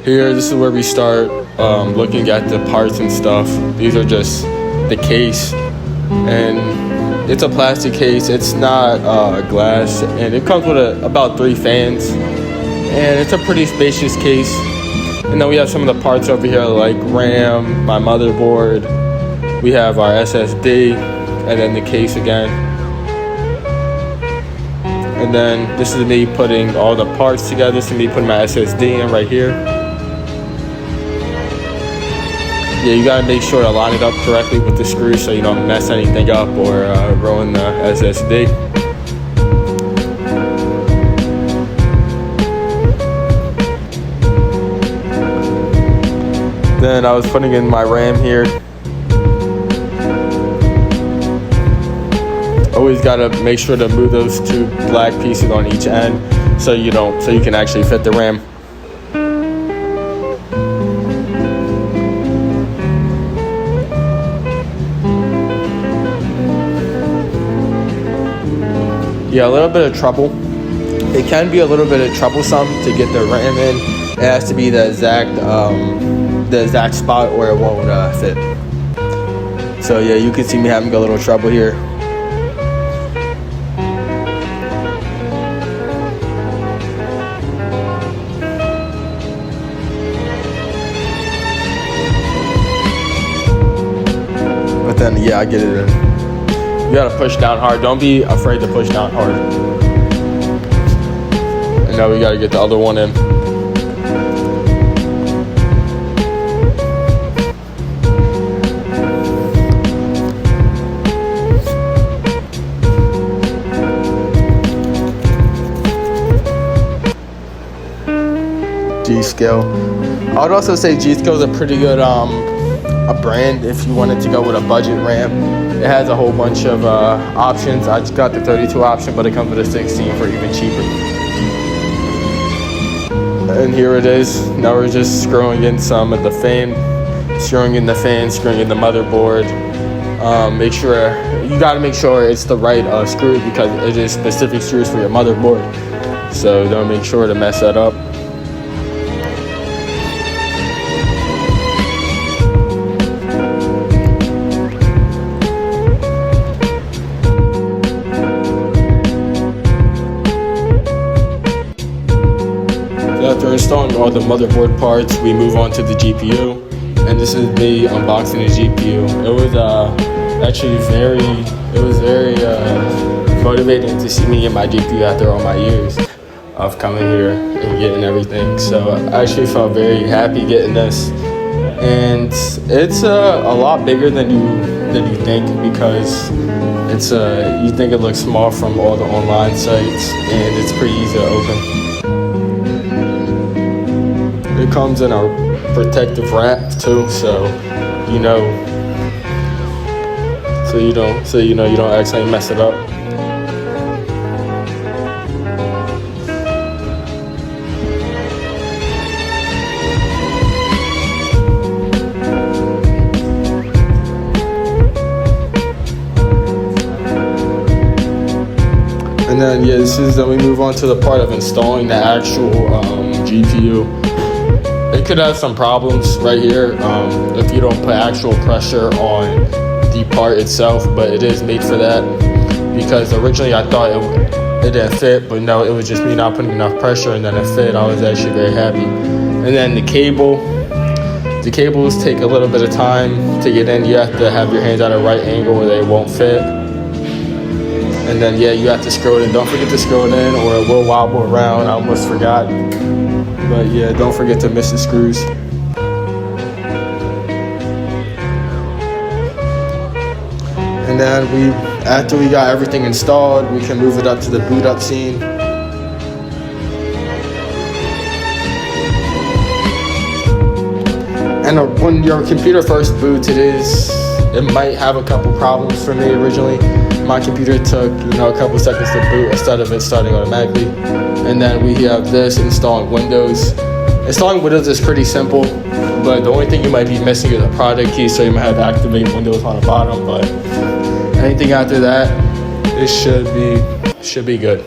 Here, this is where we start looking at the parts and stuff. These are just the case, and it's a plastic case. It's not glass, and it comes with about 3 fans, and it's a pretty spacious case. And then we have some of the parts over here like RAM, my motherboard. We have our SSD, and then the case again. And then this is me putting all the parts together. This is me putting my SSD in right here. Yeah, you gotta make sure to line it up correctly with the screws so you don't mess anything up or ruin the SSD. Then I was putting in my RAM here. Always gotta make sure to move those 2 black pieces on each end so you can actually fit the RAM. Yeah, a little bit of trouble. It can be a little bit of troublesome to get the RAM in. It has to be the exact spot or it won't fit. So yeah, you can see me having a little trouble here. But then yeah, I get it in. You gotta push down hard. Don't be afraid to push down hard. And now we gotta get the other one in. G.Skill. I would also say G.Skill is a pretty good a brand if you wanted to go with a budget RAM. It has a whole bunch of options. I just got the 32 option, but it comes with a 16 for even cheaper. And here it is. Now we're just screwing in some of the fan, screwing in the motherboard. You gotta make sure it's the right screw because it is specific screws for your motherboard. So don't make sure to mess that up. After installing all the motherboard parts, we move on to the GPU, and this is me unboxing the GPU. It was actually very motivating to see me get my GPU after all my years of coming here and getting everything. So I actually felt very happy getting this, and it's a lot bigger than you think because you think it looks small from all the online sites, and it's pretty easy to open. It comes in a protective wrap too, so you don't accidentally mess it up. And then then we move on to the part of installing the actual GPU. It could have some problems right here if you don't put actual pressure on the part itself, but it is made for that because originally I thought it didn't fit, but no, it was just me not putting enough pressure and then it fit. I was actually very happy. And then the cables take a little bit of time to get in. You have to have your hands at a right angle where they won't fit. And then you have to screw it in. Don't forget to screw it in or it will wobble around. I almost forgot. But yeah, don't forget to miss the screws. And then after we got everything installed, we can move it up to the boot up scene. And when your computer first boots, it might have a couple problems for me originally. My computer took a couple seconds to boot instead of it starting automatically. And then we have this installing Windows. Installing Windows is pretty simple, but the only thing you might be missing is a product key, so you might have to activate Windows on the bottom. But anything after that, it should be good.